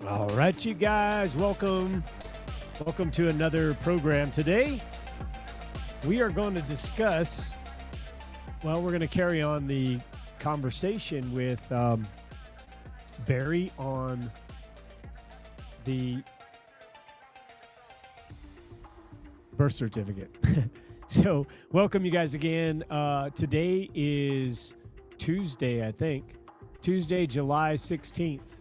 All right, you guys, welcome to another program. Today, we are going to discuss, we're going to carry on the conversation with Barry on the birth certificate. So, welcome you guys again. Today is Tuesday, I think. Tuesday, July 16th.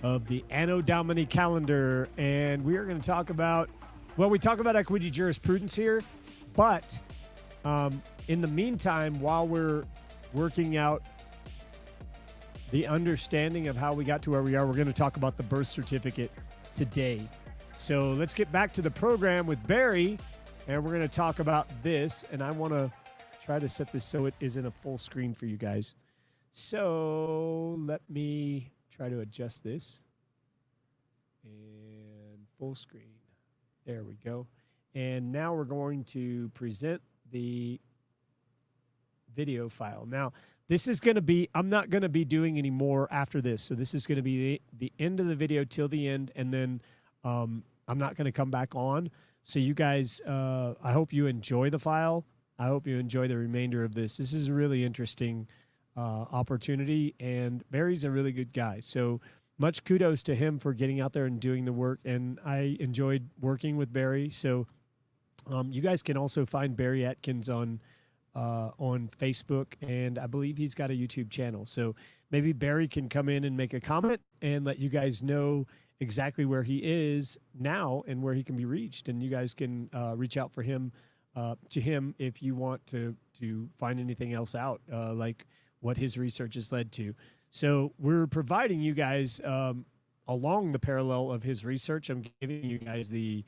Of the Anno Domini calendar, and we are going to talk about, we talk about equity jurisprudence here, but in the meantime, while we're working out the understanding of how we got to where we are, we're going to talk about the birth certificate today. So let's get back to the program with Barry, and we're going to talk about this, and I want to try to set this so it is in a full screen for you guys. So let me try to adjust this and full screen. There we go. And now we're going to present the video file. Now, this is going to be, I'm not going to be doing any more after this. So this is going to be the end of the video till the end. And then I'm not going to come back on. So you guys, I hope you enjoy the file. I hope you enjoy the remainder of this. This is a really interesting opportunity, and Barry's a really good guy. So much kudos to him for getting out there and doing the work. And I enjoyed working with Barry. So you guys can also find Barry Atkins on Facebook, and I believe he's got a YouTube channel. So maybe Barry can come in and make a comment and let you guys know exactly where he is now and where he can be reached. And you guys can reach out for him to him if you want to find anything else out, like what his research has led to. So we're providing you guys along the parallel of his research. I'm giving you guys the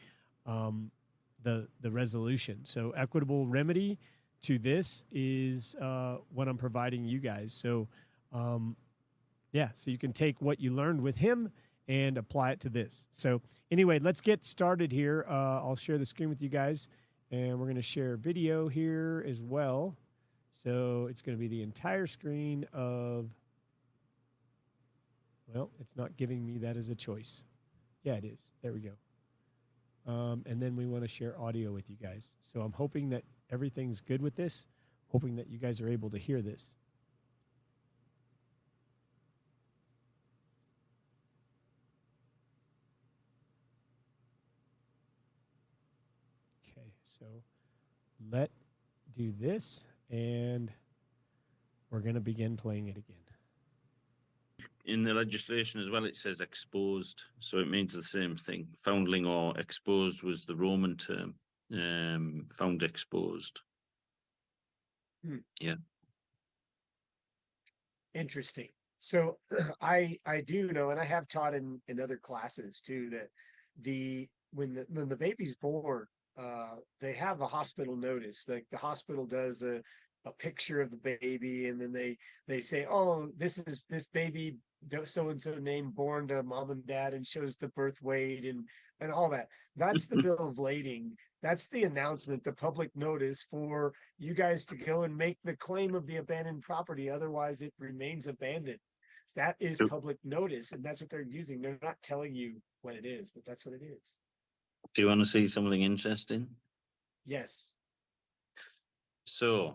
resolution. So equitable remedy to this is what I'm providing you guys. So so you can take what you learned with him and apply it to this. So anyway, let's get started here. I'll share the screen with you guys, and we're going to share video here as well. So it's going to be the entire screen of, well, it's not giving me that as a choice. Yeah, it is. There we go. And then we want to share audio with you guys. So I'm hoping that everything's good with this, hoping that you guys are able to hear this. Okay, so let's do this, and we're going to begin playing it again. In the legislation as well, it says exposed, so it means the same thing. Foundling or exposed was the Roman term. Found exposed. Yeah. Interesting. So I do know, and I have taught in other classes too, that when the baby's born, they have a hospital notice. Like the hospital does a picture of the baby, and then they say, oh, this is this baby so and so name born to mom and dad, and shows the birth weight and all that. That's the bill of lading. That's the announcement, the public notice for you guys to go and make the claim of the abandoned property. Otherwise, it remains abandoned. So that is public notice, and that's what they're using. They're not telling you what it is, but that's what it is. Do you want to see something interesting? Yes. So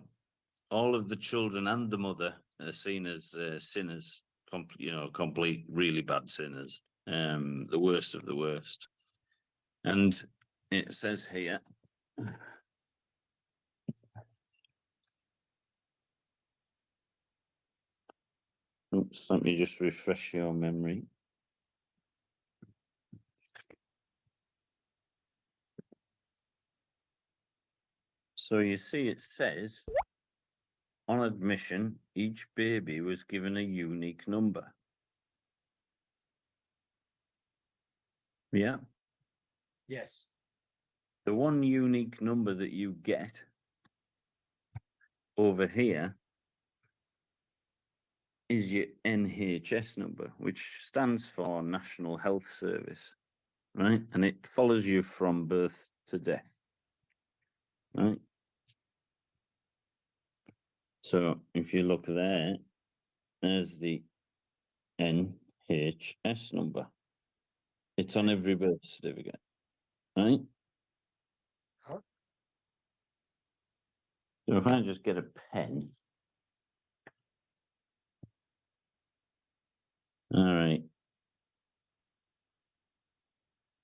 all of the children and the mother are seen as sinners, complete, really bad sinners, the worst of the worst. And it says here, oops, let me just refresh your memory. So you see, it says, on admission, each baby was given a unique number. Yeah. Yes. The one unique number that you get over here is your NHS number, which stands for National Health Service, right? And it follows you from birth to death, right? So if you look there, there's the NHS number. It's on every birth certificate, right? Huh? So if I just get a pen. All right.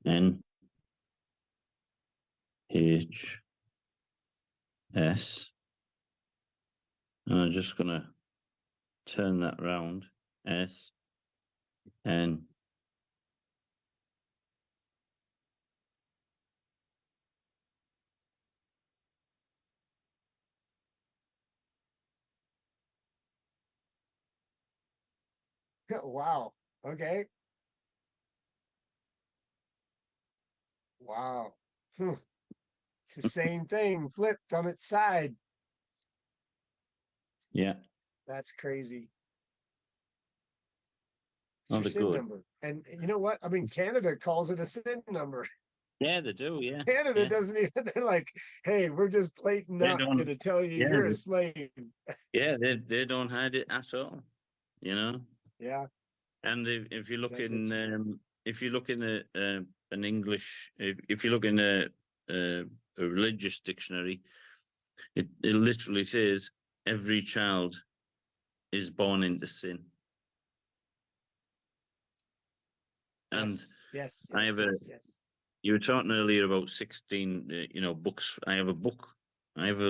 N H S. And I'm just gonna turn that round. S N. Wow. Okay. Wow. Hmm. It's the same thing flipped on its side. Yeah, That's crazy. It's oh, your they're SIN good. number. And you know what? I mean, Canada calls it a SIN number. Yeah, they do. Yeah, Canada yeah. doesn't even, they're like, hey, we're just blatant They not don't. going to tell you Yeah, you're a slave. yeah. They don't hide it at all. You know. Yeah, And if you look that's in interesting. if you look in an English if you look in a religious dictionary, it literally says every child is born into sin. And Yes, yes, I yes, have a yes, yes. you were talking earlier about 16 books. I have a book. I have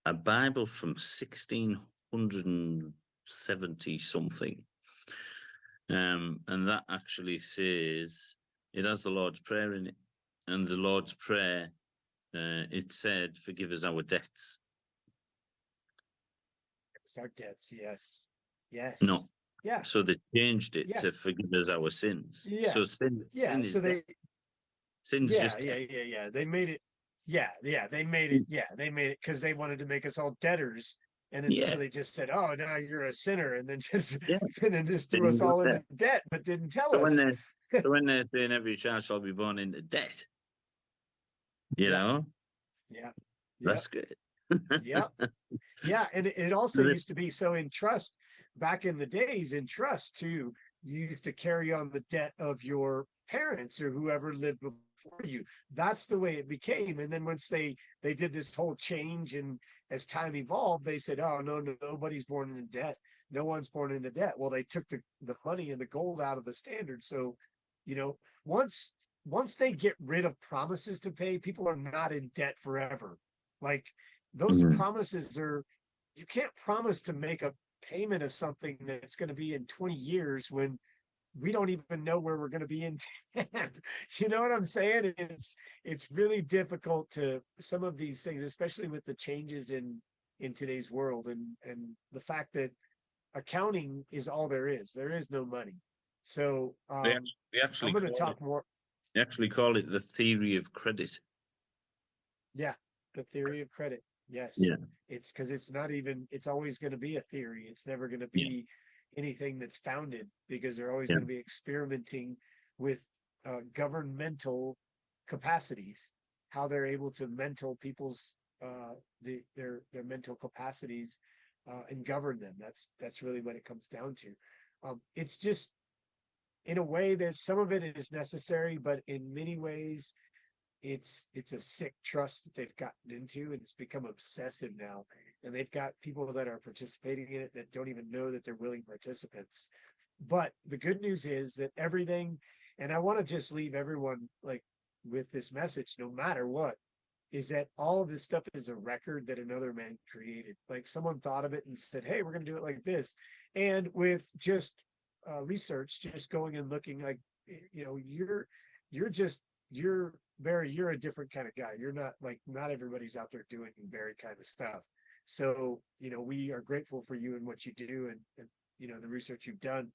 a Bible from 1670 something. And that actually says it has the Lord's Prayer in it. And the Lord's Prayer, it said, "Forgive us our debts." It's our debts. Yes, No, yes. Yeah, so they changed it yeah, to "Forgive us our sins." yeah, So sin yeah. So is debt. they, Sin's yeah, just yeah, debt. yeah, yeah. They made it. Yeah, yeah. They made it. Yeah, they made it because they wanted to make us all debtors. And then so Yeah, they just said, "Oh, now you're a sinner," and then just yeah. and then just threw Sin us was all debt. into debt, but didn't tell So when us. they so when they're saying every child shall be born into debt, you Yeah, know, yeah, yep, that's good. yep. Yeah, and it also So used to be so in trust back in the days in trust too. You used to carry on the debt of your parents or whoever lived before you. That's the way it became. And then once they did this whole change and as time evolved, they said, "Oh no, no, nobody's born into debt. No one's born into debt." Well, they took the money and the gold out of the standard. So, you know, once once they get rid of promises to pay, people are not in debt forever. Like those Mhm. promises are you can't promise to make a payment of something that's going to be in 20 years when we don't even know where we're going to be in 10. You know what I'm saying? It's really difficult to some of these things, especially with the changes in today's world and the fact that accounting is all there is. There is no money. So We I'm actually going to call it talk more. they actually call it the theory of credit. Yeah, the theory of credit. Yes. Yeah, It's because it's not even, it's always going to be a theory. It's never going to yeah, be anything that's founded because they're always yeah, going to be experimenting with governmental capacities, how they're able to mental people's their mental capacities and govern them. That's really what it comes down to. It's just in a way that some of it is necessary, but in many ways it's a sick trust that they've gotten into and it's become obsessive now, and they've got people that are participating in it that don't even know that they're willing participants. But the good news is that everything, and I want to just leave everyone like with this message, no matter what, is that all of this stuff is a record that another man created. Like someone thought of it and said, hey, we're going to do it like this. And with just research, just going and looking like, you know, you're just, you're Barry, you're a different kind of guy. You're not like, not everybody's out there doing Barry kind of stuff. So, you know, we are grateful for you and what you do and you know, the research you've done.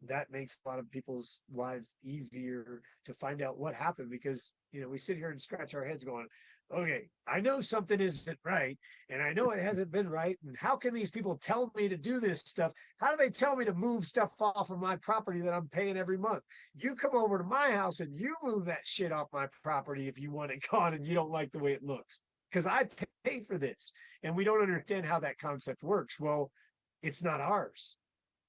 That makes a lot of people's lives easier to find out what happened because, you know, we sit here and scratch our heads going, okay, I know something isn't right and I know it hasn't been right. And how can these people tell me to do this stuff? How do they tell me to move stuff off of my property that I'm paying every month? You come over to my house and you move that shit off my property if you want it gone and you don't like the way it looks because I pay for this and we don't understand how that concept works. Well, it's not ours.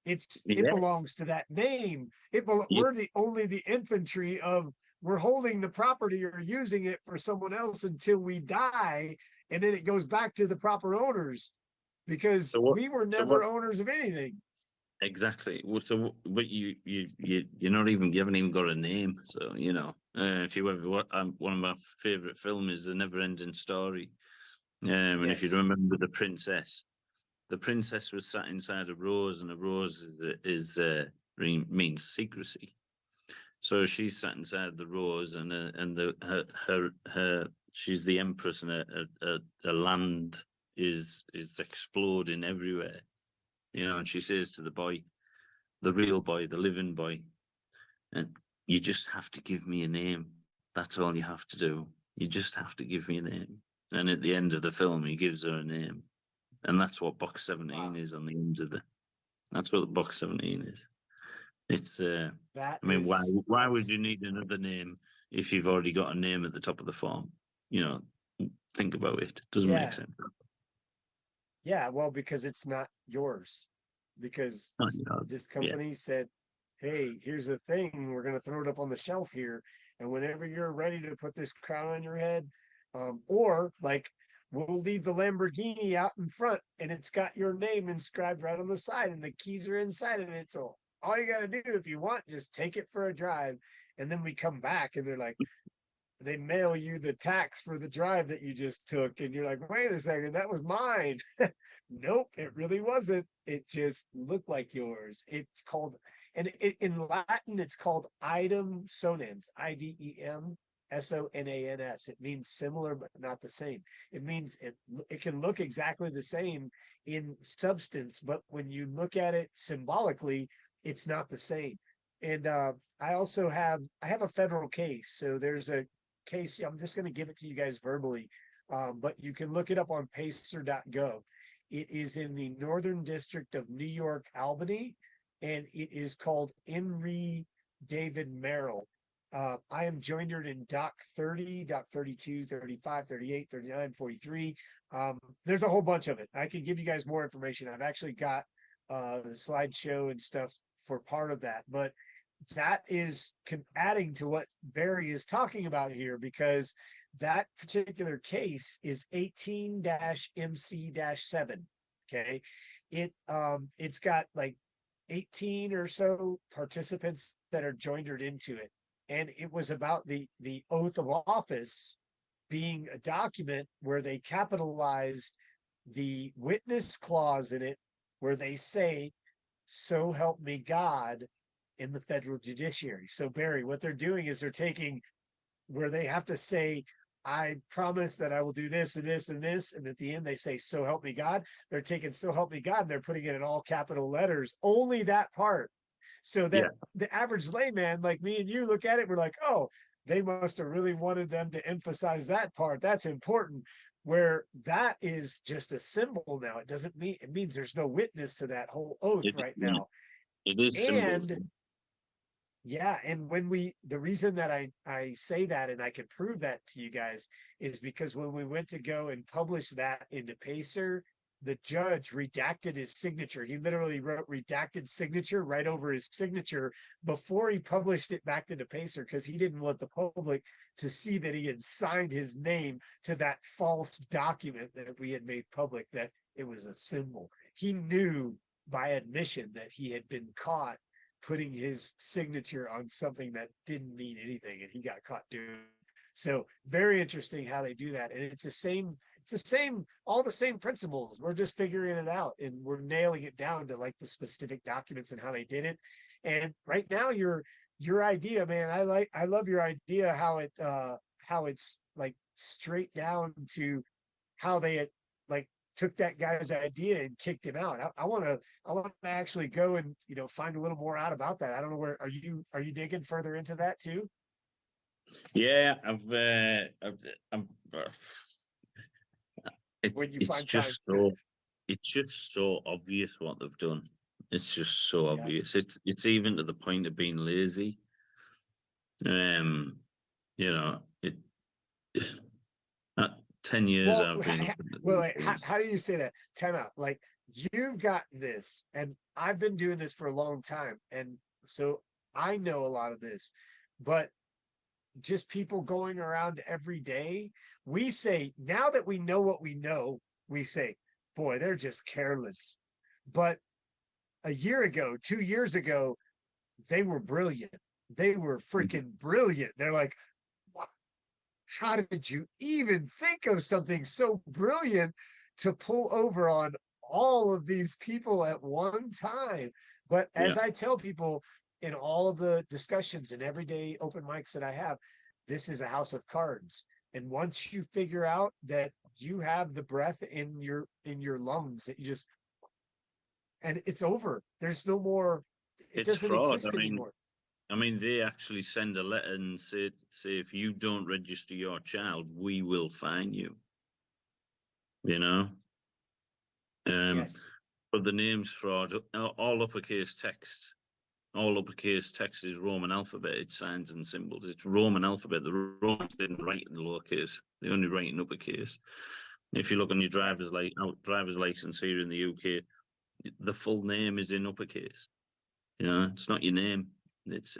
it Yeah. belongs to that name. Yeah. We're only the infantry of, we're holding the property or using it for someone else until we die, and then it goes back to the proper owners, because So what? we were So never what? owners of anything. Exactly. Well, so, but you're not even, you haven't even got a name. So if you ever, one of my favorite films is The Never Ending Story. And if you Yes. remember the princess was sat inside a rose, and a rose means secrecy. So she's sat inside the rose, and her she's the empress, and her land is exploding everywhere. And she says to the boy, the real boy, the living boy, and you just have to give me a name. That's all you have to do. You just have to give me a name. And at the end of the film, he gives her a name, and that's what Box 17 Wow. is on the end of the. That's what the Box 17 is. It's. That I mean, why would that's you need another name if you've already got a name at the top of the form? Think about it. It doesn't make yeah. sense. Yeah, well, because it's not yours. Because Oh, you know, this yeah. company said, hey, here's the thing, we're gonna throw it up on the shelf here. And whenever you're ready to put this crown on your head, or like we'll leave the Lamborghini out in front and it's got your name inscribed right on the side and the keys are inside of it. So all you gotta do if you want, just take it for a drive. And then we come back and they're like, they mail you the tax for the drive that you just took, and you're like, wait a second, that was mine. Nope, it really wasn't. It just looked like yours. It's called, and in Latin, it's called idem sonans, IDEM SONANS. It means similar but not the same. It means it can look exactly the same in substance, but when you look at it symbolically, it's not the same. And I have a federal case. So there's a case. I'm just going to give it to you guys verbally, but you can look it up on pacer.gov. It is in the Northern District of New York, Albany, and it is called Henry David Merrill. I am joined in Doc 30, Doc 32, 35, 38, 39, 43. There's a whole bunch of it. I can give you guys more information. I've actually got the slideshow and stuff for part of that, but that is adding to what Barry is talking about here, because that particular case is 18-MC-7. Okay. It's got like 18 or so participants that are joined into it. And it was about the oath of office being a document where they capitalized the witness clause in it, where they say, so help me God, in the federal judiciary. So Barry, what they're doing is they're taking where they have to say, I promise that I will do this and this and this. And at the end they say, so help me God. They're taking so help me God and they're putting it in all capital letters, only that part. So that the average layman like me and you look at it, we're like, oh, they must have really wanted them to emphasize that part. That's important. Where that is just a symbol now. It doesn't mean, it means there's no witness to that whole oath right now. It is symbols. And yeah, and the reason that I say that and I can prove that to you guys is because when we went to go and publish that into Pacer, the judge redacted his signature. He literally wrote redacted signature right over his signature before he published it back into Pacer, because he didn't want the public to see that he had signed his name to that false document that we had made public, that it was a symbol. He knew by admission that he had been caught putting his signature on something that didn't mean anything, and he got caught doing it. So very interesting how they do that. And it's the same, all the same principles. We're just figuring it out and we're nailing it down to like the specific documents and how they did it. And right now your idea, man, I love your idea, how it's like straight down to how they had like took that guy's idea and kicked him out. I want to actually go and find a little more out about that. I don't know, where are you digging further into that too? Yeah, When you it's find time. just so obvious what they've done. It's just so Yeah. obvious. It's even to the point of being lazy. It 10 years Well, I've been. well, how do you say that? Time out. Like you've got this, and I've been doing this for a long time, and so I know a lot of this, but just people going around every day, we say, now that we know what we know, we say, boy, they're just careless. But a year ago, 2 years ago, they were brilliant. They were freaking brilliant. They're like, what? How did you even think of something so brilliant to pull over on all of these people at one time? But Yeah, as I tell people in all of the discussions and everyday open mics that I have, this is a house of cards. And once you figure out that you have the breath in your lungs, that you just, and it's over. There's no more, it it's doesn't fraud. exist anymore. I mean, they actually send a letter and say if you don't register your child, we will fine you. You know, um, Yes. but the name's fraud. All uppercase text. All uppercase text is Roman alphabet. It's signs and symbols. It's Roman alphabet. The Romans didn't write in lowercase. They only write in uppercase. If you look on your driver's license here in the UK, the full name is in uppercase. You know, it's not your name. It's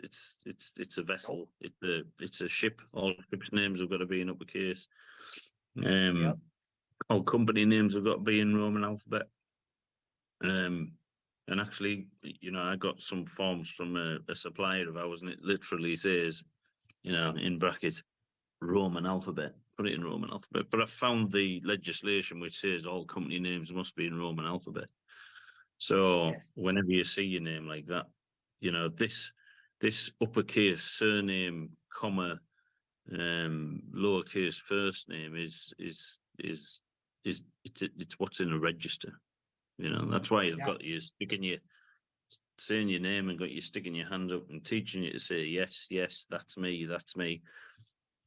a vessel. It's a ship. All ships' names have got to be in uppercase. Yep. All company names have got to be in Roman alphabet. And actually, you know, I got some forms from a supplier of ours, and it literally says, you know, in brackets, Roman alphabet. Put it in Roman alphabet. But I found the legislation which says all company names must be in Roman alphabet. So Yes. whenever you see your name like that, you know, this uppercase surname, comma, lowercase first name it's what's in a register. You know, that's why you've Yeah. got you sticking your saying your name and got you sticking your hand up and teaching you to say yes, yes, that's me, that's me.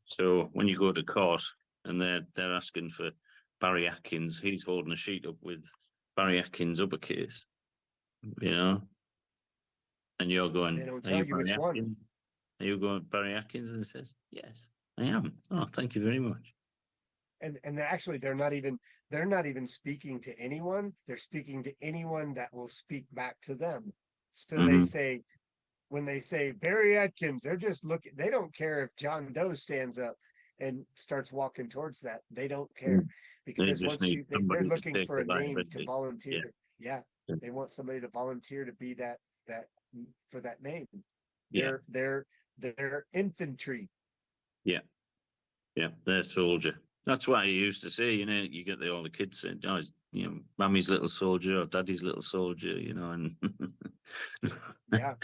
So when you go to court and they're asking for Barry Atkins, he's holding a sheet up with Barry Atkins uppercase, you know, and you're They going, don't "Are tell you you Barry which one. Atkins? Are you going Barry Atkins?" And he says, "Yes, I am." "Oh, thank you very much." And actually they're not even speaking to anyone. They're speaking to anyone that will speak back to them. So they Hmm. say, when they say Barry Atkins, they're just looking, they don't care if John Doe stands up and starts walking towards that. They don't care, They because just once need they're somebody to looking take for the a name to liability. Yeah, volunteer. Yeah. yeah, They want somebody to volunteer to be that for that name. yeah, They're infantry. yeah, yeah. They're soldier. That's why I used to say, you know, you get all the kids saying, "Oh, you know, Mammy's little soldier or Daddy's little soldier," you know, and Yeah.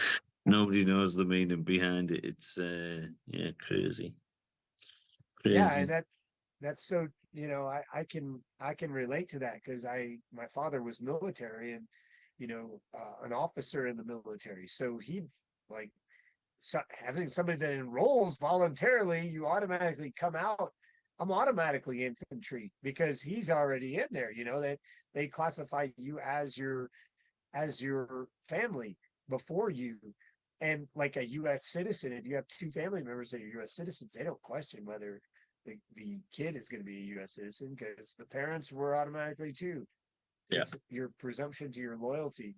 nobody knows the meaning behind it. It's yeah, crazy, Yeah. And crazy. that's so, I can relate to that, because my father was military, and an officer in the military, so he, like, having somebody that enrolls voluntarily, you automatically come out, I'm automatically infantry, because he's already in there, that they classify you as your family before you. And like a US citizen, if you have two family members that are US citizens, they don't question whether the kid is going to be a US citizen, because the parents were automatically too. Yeah, It's your presumption to your loyalty.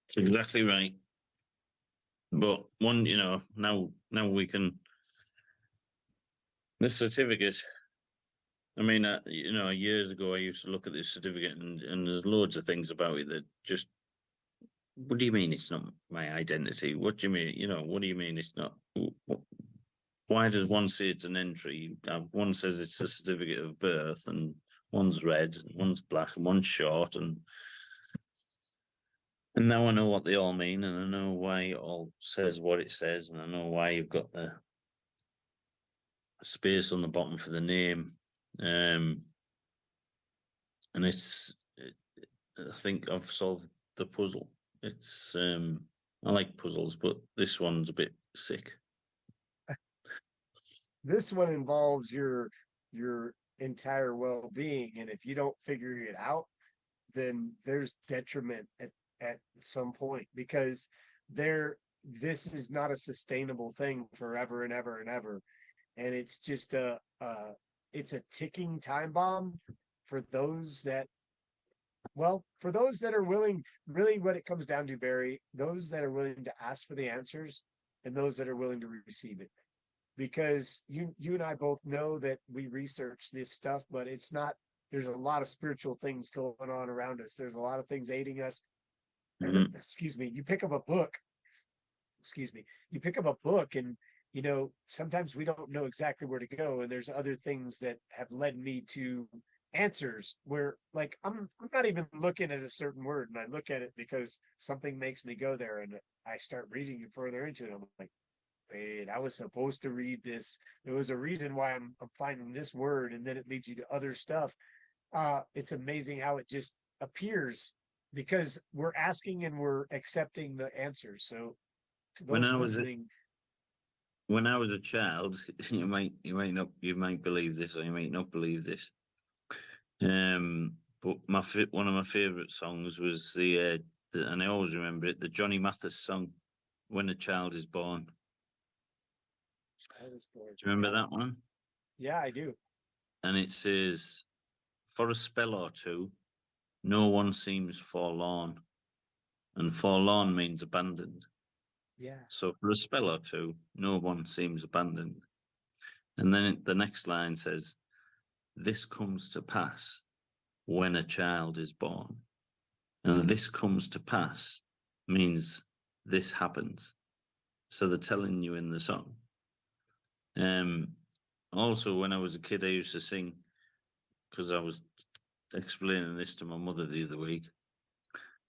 it's exactly right. But one, you know, now we can the certificate. I mean, you know, years ago I used to look at this certificate, and there's loads of things about it that just. What do you mean it's not my identity? What do you mean? You know, what do you mean it's not? Why does one say it's an entry? One says it's a certificate of birth, and one's red, and one's black, and one's short, and now I know what they all mean, and I know why it all says what it says, and I know why you've got the space on the bottom for the name. Um, and I think I've solved the puzzle. It's I like puzzles, but this one's a bit sick. This one involves your entire well-being, and if you don't figure it out, then there's detriment at some point, because this is not a sustainable thing forever and ever and ever. And it's just it's a ticking time bomb for those that, well, for those that are willing, really what it comes down to, Barry, those that are willing to ask for the answers and those that are willing to receive it. Because you and I both know that we research this stuff, but it's not, there's a lot of spiritual things going on around us. There's a lot of things aiding us. Mhm. Excuse me. You pick up a book, excuse me, you pick up a book and sometimes we don't know exactly where to go. And there's other things that have led me to answers where like I'm not even looking at a certain word and I look at it because something makes me go there and I start reading further into it. I'm like, wait, I was supposed to read this. There was a reason why I'm finding this word, and then it leads you to other stuff. It's amazing how it just appears because we're asking and we're accepting the answers. So to When those I was a, listening, when I was a child, you might believe this or you might not believe this. But one of my favourite songs was and I always remember it, the Johnny Mathis song, "When a Child is Born." I was born. Do you remember Yeah, that one? yeah, I do. And it says, "For a spell or two, no one seems forlorn," and forlorn means abandoned. Yeah, So for a spell or two, no one seems abandoned. And then the next line says, "This comes to pass when a child is born." And this comes to pass means this happens. So they're telling you in the song. Also, when I was a kid, I used to sing because I was explaining this to my mother the other week.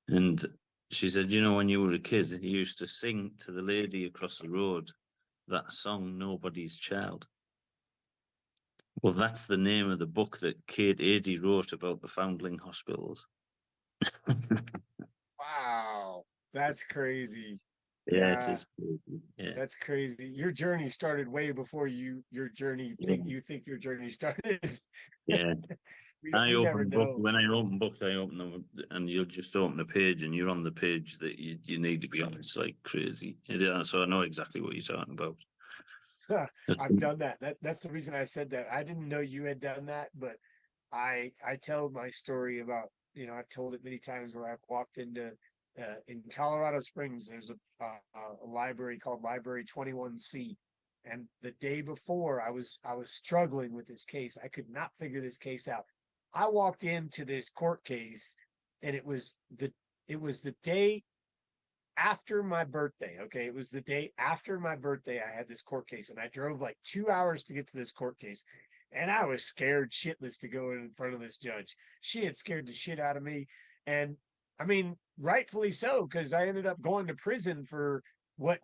And she said, when you were a kid, you used to sing to the lady across the road that song, "Nobody's Child." Well, that's the name of the book that Kate Adie wrote about the foundling hospitals. wow, that's crazy. Yeah, it Yeah, is. Yeah. that's crazy. Your journey started way before your journey Yeah. think you think your journey started. Yeah. We never know. When I open books, I open them and you'll just open a page and you're on the page that you need to be on. It's like crazy. Yeah, so I know exactly what you're talking about. I've done that. That's the reason I said that. I didn't know you had done that, but I tell my story about, I've told it many times where I've walked into in Colorado Springs, there's a library called Library 21C. And the day before I was struggling with this case. I could not figure this case out. I walked into this court case and it was the day after my birthday. Okay. It was the day after my birthday. I had this court case and I drove like 2 hours to get to this court case. And I was scared shitless to go in front of this judge. She had scared the shit out of me. And I mean, rightfully so, because I ended up going to prison for what,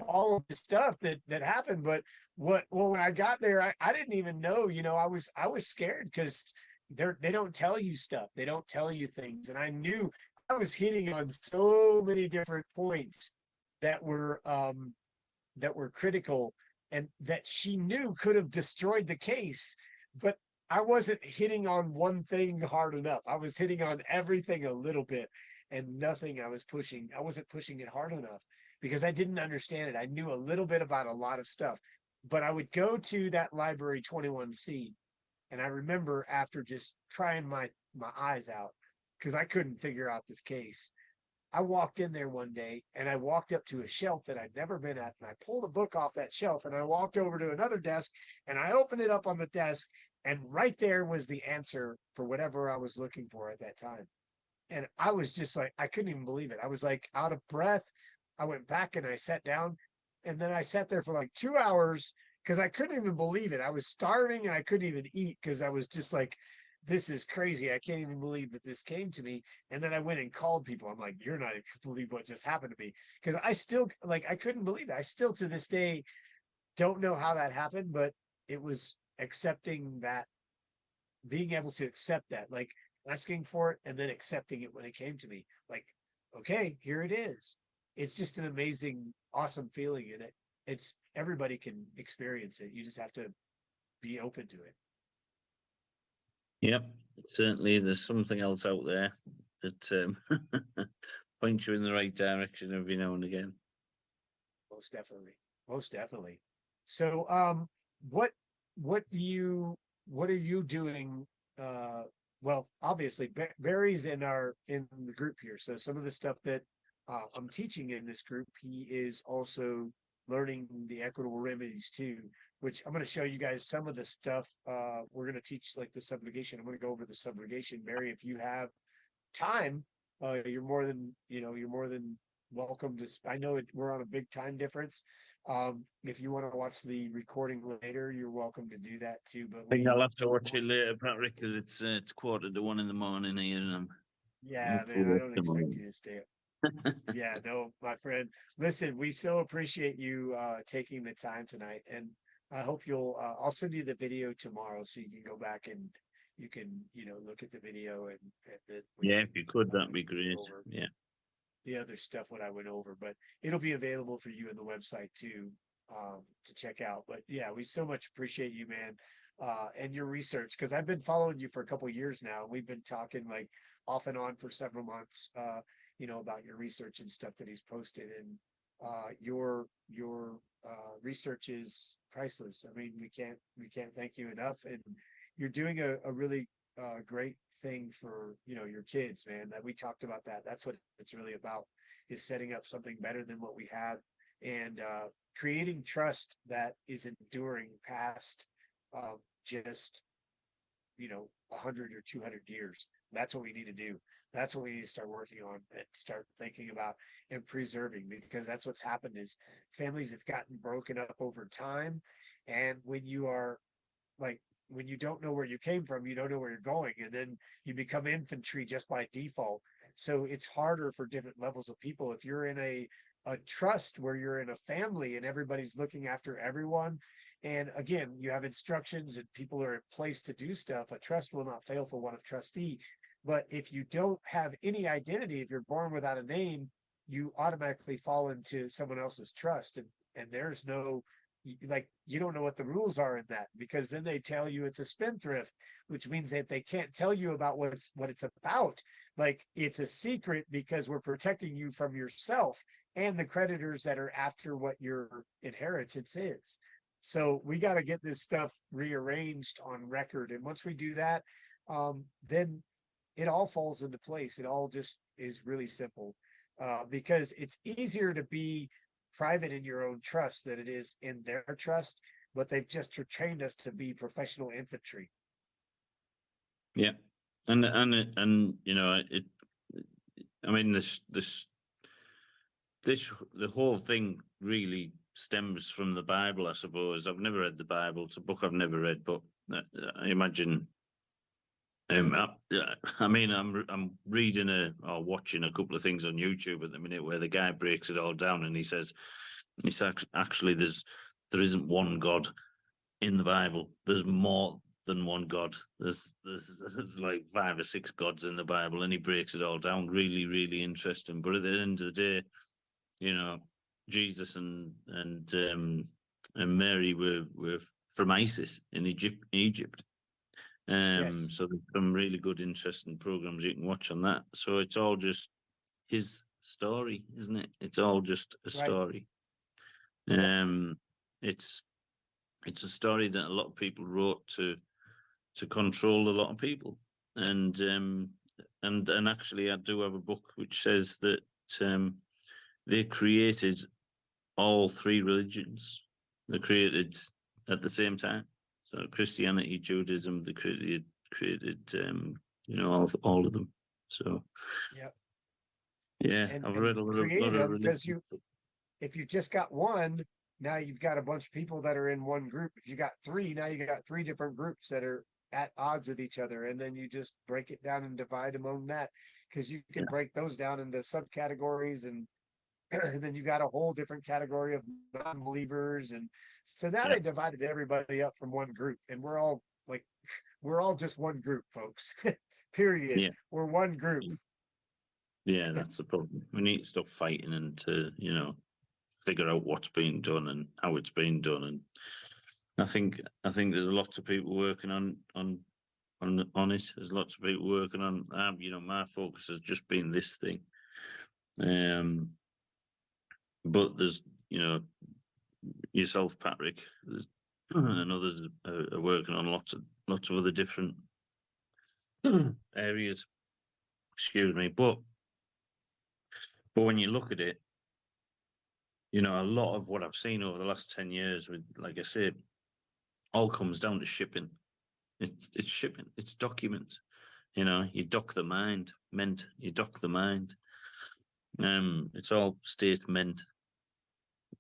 all of the stuff that happened. But when I got there, I didn't even know, I was scared because they don't tell you stuff. They don't tell you things. And I knew I was hitting on so many different points that were critical and that she knew could have destroyed the case, but I wasn't hitting on one thing hard enough. I was hitting on everything a little bit and nothing I wasn't pushing it hard enough because I didn't understand it. I knew a little bit about a lot of stuff, but I would go to that library 21C and I remember after just crying my eyes out because I couldn't figure out this case. I walked in there one day and I walked up to a shelf that I'd never been at and I pulled a book off that shelf and I walked over to another desk and I opened it up on the desk and right there was the answer for whatever I was looking for at that time. And I was just like, I couldn't even believe it. I was like out of breath. I went back and I sat down and then I sat there for like 2 hours because I couldn't even believe it. I was starving and I couldn't even eat because I was just like, this is crazy. I can't even believe that this came to me. And then I went and called people. I'm like, you're not even believe what just happened to me. Because I still like I couldn't believe it. I still to this day don't know how that happened, but it was accepting that, being able to accept that, like asking for it and then accepting it when it came to me. Like, okay, here it is. It's just an amazing, awesome feeling in it. It's everybody can experience it. You just have to be open to it. Yep, certainly there's something else out there that points you in the right direction every now and again. Most definitely. Most definitely. So what what are you doing? Well, obviously Barry's in the group here. So some of the stuff that I'm teaching in this group, he is also learning the equitable remedies too, which I'm going to show you guys some of the stuff. We're going to teach like the subrogation. I'm going to go over the subrogation. Barry, if you have time, you're more than, you're more than welcome to, I know we're on a big time difference. If you want to watch the recording later, you're welcome to do that too. But I think I'll have to watch it later, Patrick, because it's 1:45 in the morning here, and I'm yeah, man, full I up don't expect tomorrow. you to stay up. Yeah, no, my friend. Listen, we so appreciate you taking the time tonight, and I hope you'll. I'll send you the video tomorrow so you can go back and you can look at the video, and then we Yeah, can if you could, that'd be go great. over Yeah. the other stuff what I went over, but it'll be available for you in the website too, to check out. But yeah, we so much appreciate you, man, and your research, because I've been following you for a couple years now. We've been talking like off and on for several months, about your research and stuff that he's posted, and your research is priceless. I mean, we can't thank you enough, and you're doing a really great thing for your kids, man. That we talked about that's what it's really about, is setting up something better than what we have, and creating trust that is enduring past just 100 or 200 years. That's what we need to do. That's what we need to start working on and start thinking about and preserving, because that's what's happened is families have gotten broken up over time. And when you are like, when you don't know where you came from, you don't know where you're going, and then you become infantry just by default. So it's harder for different levels of people. If you're in a trust where you're in a family and everybody's looking after everyone, and again, you have instructions and people are in place to do stuff, a trust will not fail for one of trustee. But if you don't have any identity, if you're born without a name, you automatically fall into someone else's trust, and there's no, like, you don't know what the rules are in that, because then they tell you it's a spendthrift, which means that they can't tell you about what it's about. Like, it's a secret because we're protecting you from yourself and the creditors that are after what your inheritance is. So we got to get this stuff rearranged on record, and once we do that, then it all falls into place. It all just is really simple, because it's easier to be private in your own trust than it is in their trust, but they've just trained us to be professional infantry. Yeah, and it. I mean, the whole thing really stems from the Bible, I suppose. I've never read the Bible; it's a book I've never read, but I imagine. I mean, I'm reading or watching a couple of things on YouTube at the minute where the guy breaks it all down, and he says, actually there isn't one God in the Bible. There's more than one God. There's like 5 or 6 gods in the Bible, and he breaks it all down. Really, really interesting. But at the end of the day, Jesus and Mary were from Isis in Egypt. Yes. So there's some really good, interesting programs you can watch on that. So it's all just his story, isn't it? It's all just a Right. story. It's a story that a lot of people wrote to control a lot of people, and actually, I do have a book which says that they created all 3 religions. They're created at the same time. So Christianity, Judaism, they created all of them. So Yep. yeah, And I've read a lot created of them because religion. if you just got one, now you've got a bunch of people that are in one group. If you got 3, now you got 3 different groups that are at odds with each other, and then you just break it down and divide among that, because you can Yeah, break those down into subcategories, and and then you got a whole different category of non-believers, and so now yeah, they divided everybody up from one group, and we're all like, we're all just one group, folks. Period. yeah, We're one group. yeah. That's the problem. We need to stop fighting and to figure out what's being done and how it's being done. And I think there's lots of people working on it. There's lots of people working on. My focus has just been this thing. But there's yourself, Patrick. There's and others are working on lots of other different areas. Excuse me, but when you look at it, you know, a lot of what I've seen over the last 10 years, with, like I said, all comes down to shipping. It's shipping. It's documents. You know, you dock the mind, meant. You dock the mind. It's all statement.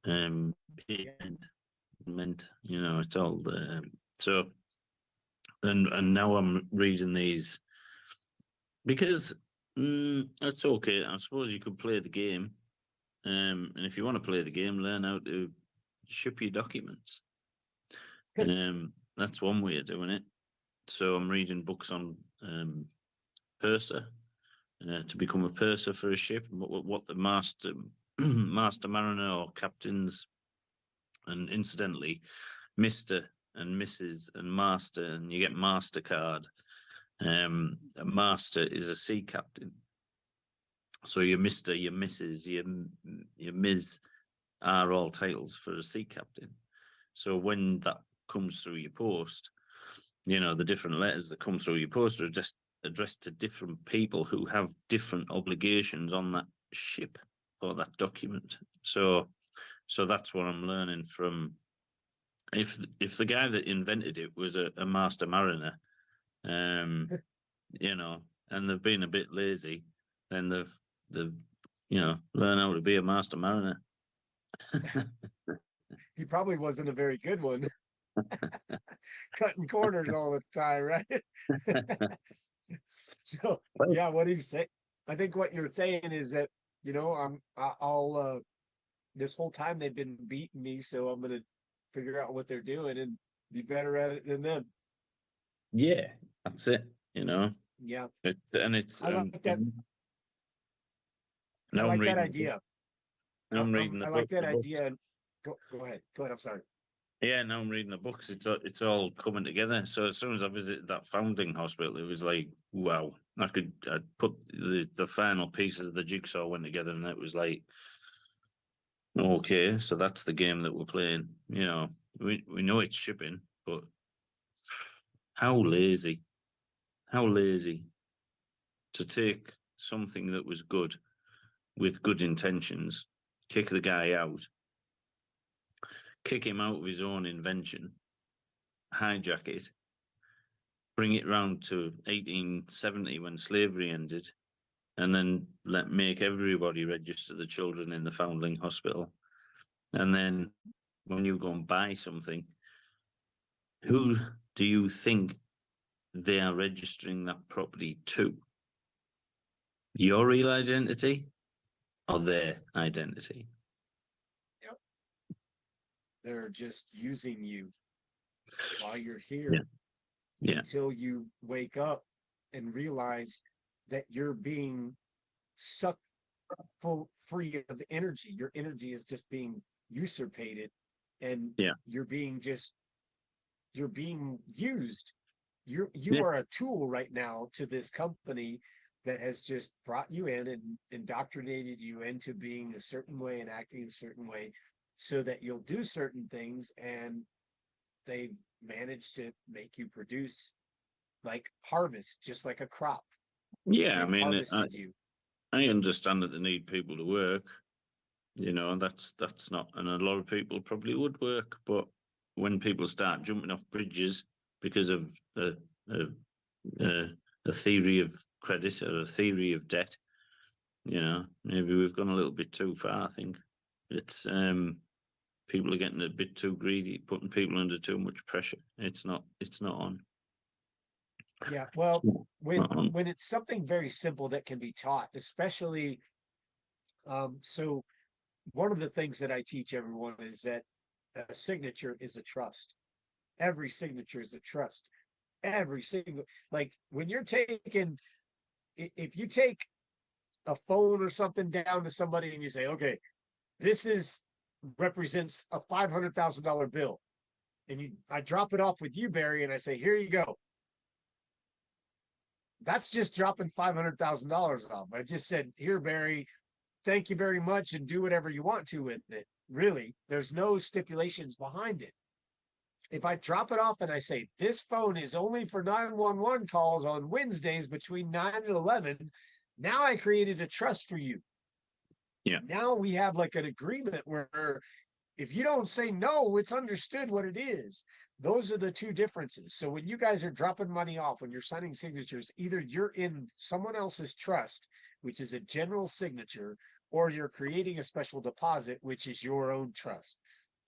Payment, meant. You know, it's all so. And now I'm reading these because it's okay. I suppose you could play the game, and if you want to play the game, learn how to ship your documents. That's one way of doing it. So I'm reading books on purser, to become a purser for a ship, what the master master mariner or captains, and incidentally, Mr. and Mrs. and Master, and you get MasterCard. A master is a sea captain. So your Mr., your Mrs., your Ms. are all titles for a sea captain. So when that comes through your post, you know, the different letters that come through your post are just addressed to different people who have different obligations on that ship or that document. So that's what I'm learning from. If the guy that invented it was a master mariner, you know, and they've been a bit lazy, then they've you know, learn how to be a master mariner. He probably wasn't a very good one. Cutting corners all the time, right? So Well, yeah, what he's saying, I think what you're saying is that, you know, I'll this whole time they've been beating me, so I'm gonna figure out what they're doing and be better at it than them. yeah, that's it. You know, Yeah, it's I like that. I now I'm like that reading. idea. Now I'm reading I the like book. that The books. idea. Go ahead. Go ahead. I'm sorry. Yeah, now I'm reading the books. It's all coming together. So as soon as I visited that founding hospital, it was like, wow! I put the final pieces of the jigsaw went together, and it was like, okay, so that's the game that we're playing. You know, we know it's shipping, but how lazy, how lazy to take something that was good with good intentions, kick the guy out, kick him out of his own invention, hijack it, bring it round to 1870 when slavery ended, and then make everybody register the children in the foundling hospital. And then when you go and buy something, who do you think they are registering that property to? Your real identity or their identity? They're just using you while you're Yeah. here Yeah. until you wake up and realize that you're being sucked free of energy. Your energy is just being usurpated, and Yeah. you're being used. You Yeah. are a tool right now to this company that has just brought you in and indoctrinated you into being a certain way and acting a certain way so that you'll do certain things, and they've managed to make you produce like harvest, just like a crop. Yeah. I They've mean, harvested you. I understand that they need people to work. You know, that's not, and a lot of people probably would work, but when people start jumping off bridges because of a theory of credit or a theory of debt, you know, maybe we've gone a little bit too far. I think it's people are getting a bit too greedy, putting people under too much pressure. It's not on. Yeah, well, Not on. when it's something very simple that can be taught, especially so one of the things that I teach everyone is that a signature is a trust. Every signature is a trust. Every single, like when you're taking, if you take a phone or something down to somebody and you say, okay, this is represents a $500,000 bill, and I drop it off with you, Barry, and I say, here you go. That's just dropping $500,000 off. I just said, here, Barry, thank you very much, and do whatever you want to with it. Really, there's no stipulations behind it. if I drop it off and I say, this phone is only for 911 calls on Wednesdays between 9 and 11, now I created a trust for you. Yeah. Now we have like an agreement where if you don't say no, it's understood what it is. Those are the two differences. So when you guys are dropping money off, when you're signing signatures, either you're in someone else's trust, which is a general signature, or you're creating a special deposit, which is your own trust.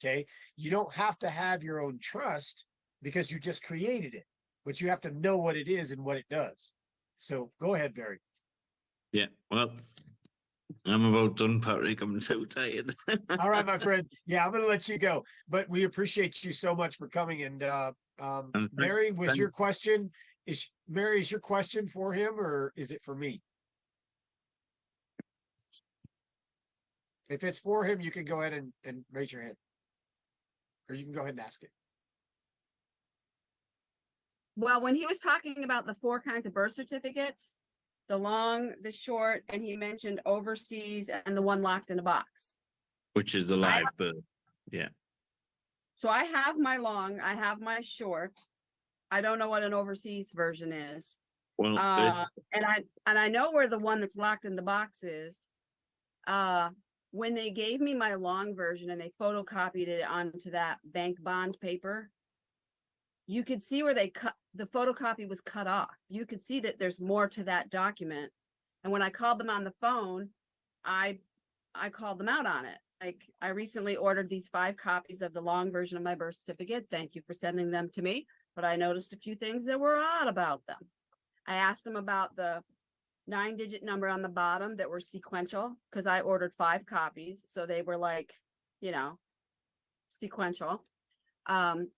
Okay. You don't have to have your own trust because you just created it, but you have to know what it is and what it does. So go ahead, Barry. Yeah. Well, I'm about done, Patrick. I'm so tired. All right, my friend. Yeah, I'm gonna let you go. But we appreciate you so much for coming. And Mary, was your thanks. question Mary, is your question for him or is it for me? If it's for him, you can go ahead and raise your hand. Or you can go ahead and ask it. Well, when he was talking about the 4 kinds of birth certificates, the long, the short, and he mentioned overseas and the one locked in a box. Which is the live birth. So I have my long, I have my short. I don't know what an overseas version is. Well, And I know where the one that's locked in the box is. When they gave me my long version and they photocopied it onto that bank bond paper, you could see where they cut the photocopy was cut off. You could see that there's more to that document. And when I called them on the phone, I called them out on it. Like, I recently ordered these 5 copies of the long version of my birth certificate. Thank you for sending them to me. But I noticed a few things that were odd about them. I asked them about the 9-digit number on the bottom that were sequential, because I ordered 5 copies. So they were like, you know, sequential. And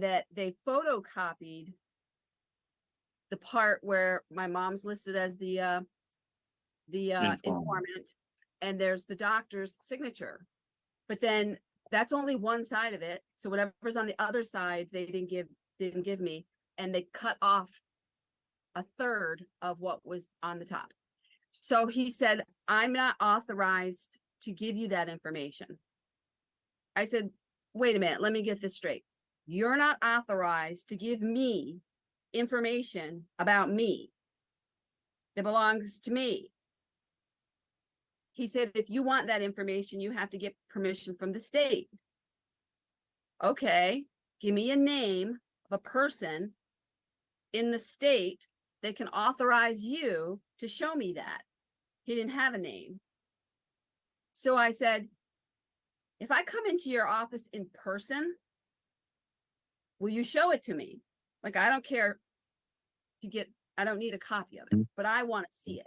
that they photocopied the part where my mom's listed as the informant, and there's the doctor's signature. But then that's only one side of it. So whatever's on the other side, they didn't give me, and they cut off a third of what was on the top. So he said, I'm not authorized to give you that information. I said, wait a minute, let me get this straight. You're not authorized to give me information about me. It belongs to me. He said, if you want that information, you have to get permission from the state. Okay, give me a name of a person in the state that can authorize you to show me that. He didn't have a name. So I said, if I come into your office in person, will you show it to me? Like, I don't care I don't need a copy of it, but I want to see it.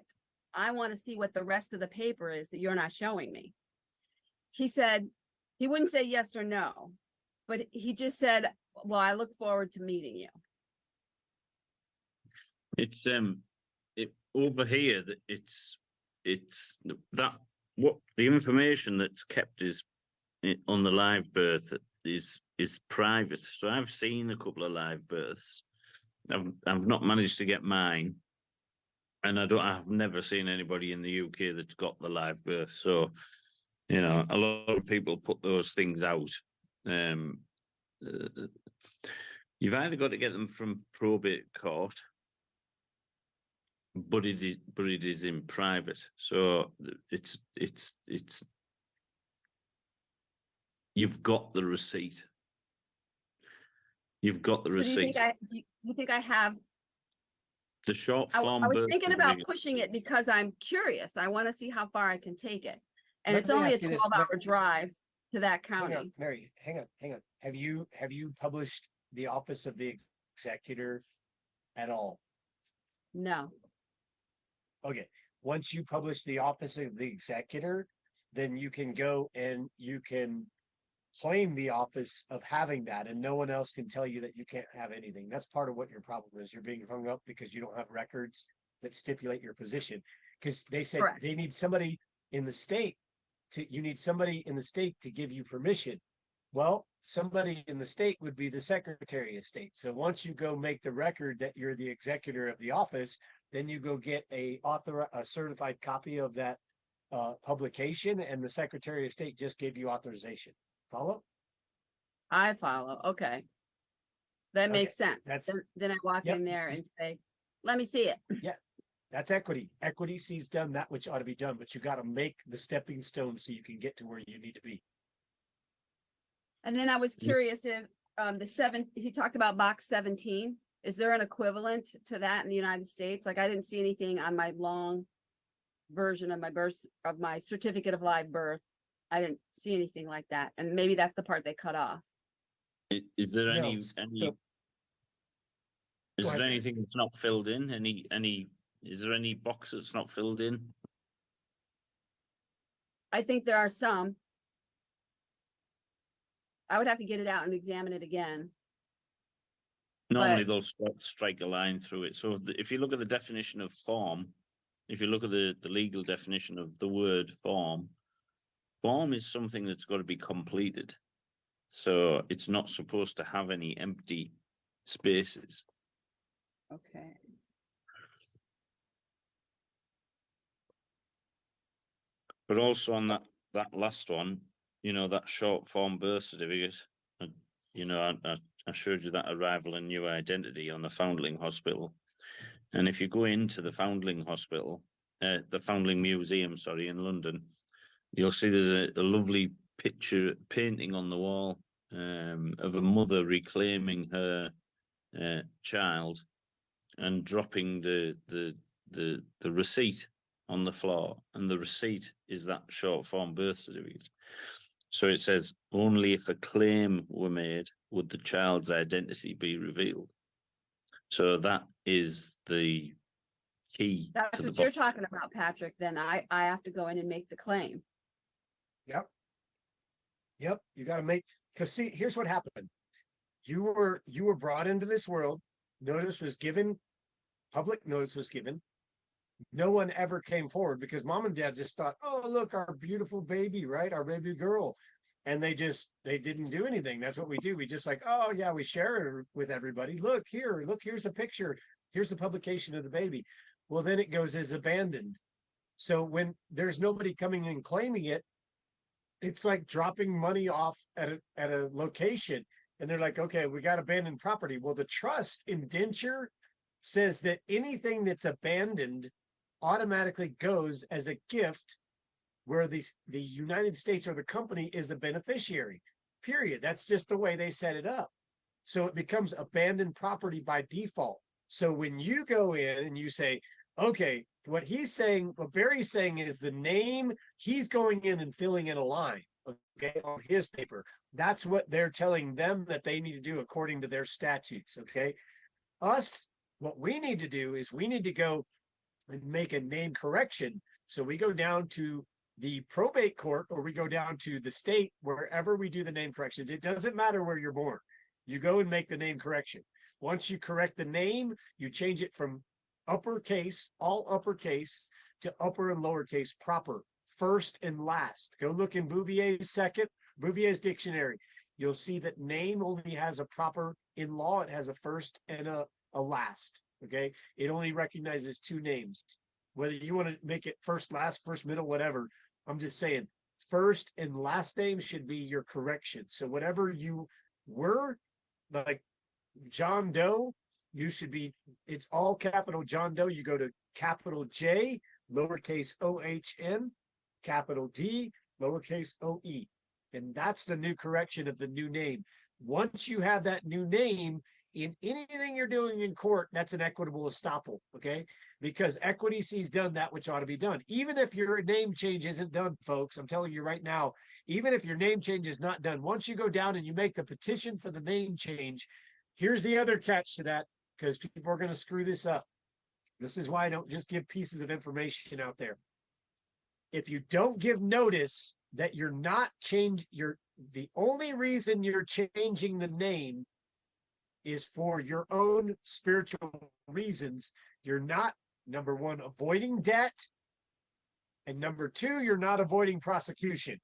I want to see what the rest of the paper is that you're not showing me. He said, he wouldn't say yes or no, but he just said, well, I look forward to meeting you. it's over here that it's that what the information that's kept is on the live birth is private. So I've seen a couple of live births. I've not managed to get mine, and I've never seen anybody in the UK that's got the live birth. So, you know, a lot of people put those things out. You've either got to get them from probate court, but it is in private. So it's you've got the receipt. You've got the receipt. Do you think I have? The short I form. was thinking about pushing it because I'm curious. I want to see how far I can take it. And Let it's me only a ask you this, 12-hour drive to that Hang county. on, Mary, hang on. Have you published the office of the executor at all? No. Okay, once you publish the office of the executor, then you can go and you can claim the office of having that, and no one else can tell you that you can't have anything. That's part of what your problem is. You're being hung up because you don't have records that stipulate your position. Because they said Correct. they need somebody in the state you need somebody in the state to give you permission. Well, somebody in the state would be the Secretary of State. So once you go make the record that you're the executor of the office, then you go get a certified copy of that publication, and the Secretary of State just gave you authorization. Follow? I follow. Okay. That Okay, makes sense. that's- Then I walk yep. in there and say, let me see it. That's equity. Equity sees done that which ought to be done, but you got to make the stepping stone so you can get to where you need to be. And then I was Yeah. curious if he talked about box 17. Is there an equivalent to that in the United States? Like I didn't see anything on my long version of my certificate of live birth. I didn't see anything like that. And maybe that's the part they cut off. Is there No, any so- is Go there ahead, Barry. anything that's not filled in? Is there any box that's not filled in? I think there are some. I would have to get it out and examine it again. Normally But- they'll strike a line through it. So if you look at the definition of form, if you look at the legal definition of the word form, form is something that's got to be completed. So it's not supposed to have any empty spaces. Okay. But also on that last one, that short form birth certificate, I showed you that arrival and new identity on the Foundling Hospital. And if you go into the Foundling Hospital, the Foundling Museum, sorry, in London, you'll see there's a lovely painting on the wall of a mother reclaiming her child and dropping the receipt on the floor, and the receipt is that short form birth certificate. So it says only if a claim were made would the child's identity be revealed. So that is the key That's to the what you're box. talking about, Patrick. Then I have to go in and make the claim. Yep. You got to make, because see, here's what happened. You were brought into this world. Notice was given, public notice was given. No one ever came forward because mom and dad just thought, oh, look, our beautiful baby, right? Our baby girl. And they didn't do anything. That's what we do. We just like, oh yeah, we share it with everybody. Look, here's a picture. Here's the publication of the baby. Well, then it goes as abandoned. So when there's nobody coming and claiming it, it's like dropping money off at a location. And they're like, okay, we got abandoned property. Well, the trust indenture says that anything that's abandoned automatically goes as a gift where the United States or the company is a beneficiary, period. That's just the way they set it up. So it becomes abandoned property by default. So when you go in and you say, okay, what Barry's saying is the name, he's going in and filling in a line, okay, on his paper. That's what they're telling them that they need to do according to their statutes, okay? Us, what we need to do is we need to go and make a name correction. So we go down to the probate court or we go down to the state, wherever we do the name corrections. It doesn't matter where you're born. You go and make the name correction. Once you correct the name, you change it from uppercase, all uppercase, to upper and lowercase proper, first and last. Go look in Bouvier's dictionary. You'll see that name only has a proper, in law, it has a first and a last. Okay. It only recognizes two names. Whether you want to make it first, last, first, middle, whatever. I'm just saying first and last name should be your correction. So whatever you were, like John Doe, you should be, it's all capital John Doe. You go to capital J, lowercase OHN, capital D, lowercase OE. And that's the new correction of the new name. Once you have that new name, in anything you're doing in court, that's an equitable estoppel, okay? Because equity sees done that which ought to be done. Even if your name change isn't done, folks, I'm telling you right now, even if your name change is not done, once you go down and you make the petition for the name change, here's the other catch to that, because people are going to screw this up. This is why I don't just give pieces of information out there. If you don't give notice that you're not the only reason you're changing the name is for your own spiritual reasons. You're not, number one, avoiding debt. And number two, you're not avoiding prosecution.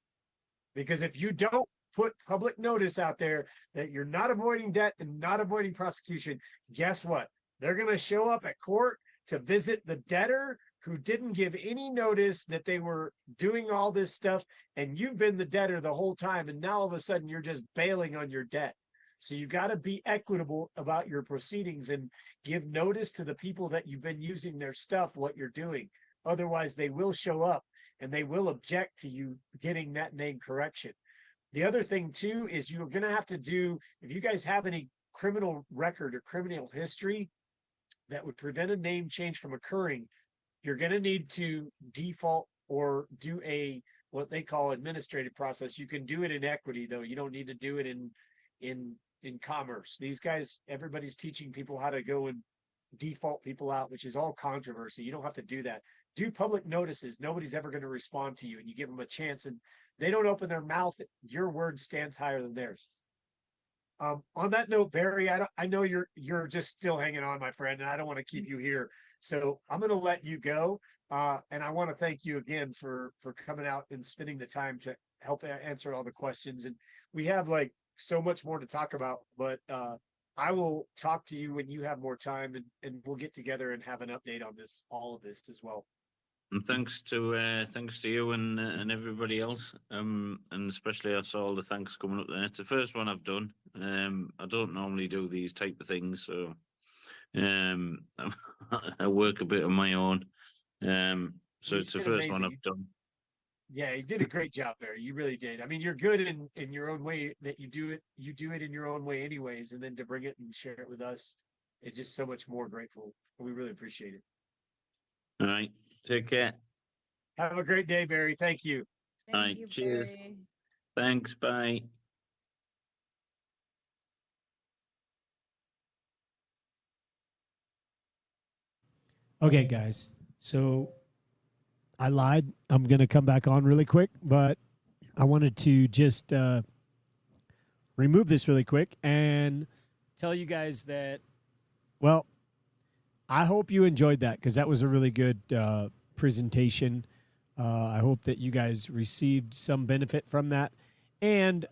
Because if you don't put public notice out there that you're not avoiding debt and not avoiding prosecution, guess what? They're going to show up at court to visit the debtor who didn't give any notice that they were doing all this stuff, and you've been the debtor the whole time, and now all of a sudden you're just bailing on your debt. So you got to be equitable about your proceedings and give notice to the people that you've been using their stuff, what you're doing. Otherwise, they will show up and they will object to you getting that name correction. The other thing too is you're going to have to do, if you guys have any criminal record or criminal history that would prevent a name change from occurring, you're going to need to default or do what they call administrative process. You can do it in equity though. You don't need to do it in commerce. These guys, everybody's teaching people how to go and default people out, which is all controversy. You don't have to do that. Do public notices. Nobody's ever going to respond to you, and you give them a chance, and they don't open their mouth. Your word stands higher than theirs. On that note, Barry, I know you're just still hanging on, my friend, and I don't want to keep you here. So I'm going to let you go. And I want to thank you again for coming out and spending the time to help answer all the questions. And we have like so much more to talk about, but I will talk to you when you have more time, and we'll get together and have an update on all of this as well. And thanks to you and everybody else, and especially I saw all the thanks coming up there. It's the first one I've done. I don't normally do these type of things, so I work a bit on my own. So it's the first one I've done. Yeah, you did a great job, Barry. You really did. I mean, you're good in your own way that you do it. You do it in your own way anyways, and then to bring it and share it with us, it's just so much more grateful. We really appreciate it. All right. Take care. Have a great day, Barry. Thank you. All right, cheers. Thanks. Bye. Okay, guys. So I lied. I'm going to come back on really quick, but I wanted to just remove this really quick and tell you guys that, well, I hope you enjoyed that because that was a really good presentation. I hope that you guys received some benefit from that. And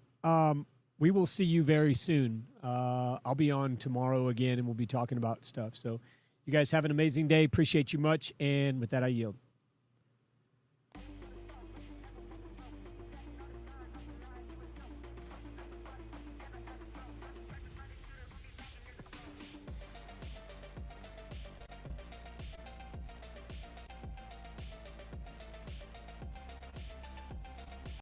we will see you very soon. I'll be on tomorrow again, and we'll be talking about stuff. So you guys have an amazing day. Appreciate you much. And with that, I yield.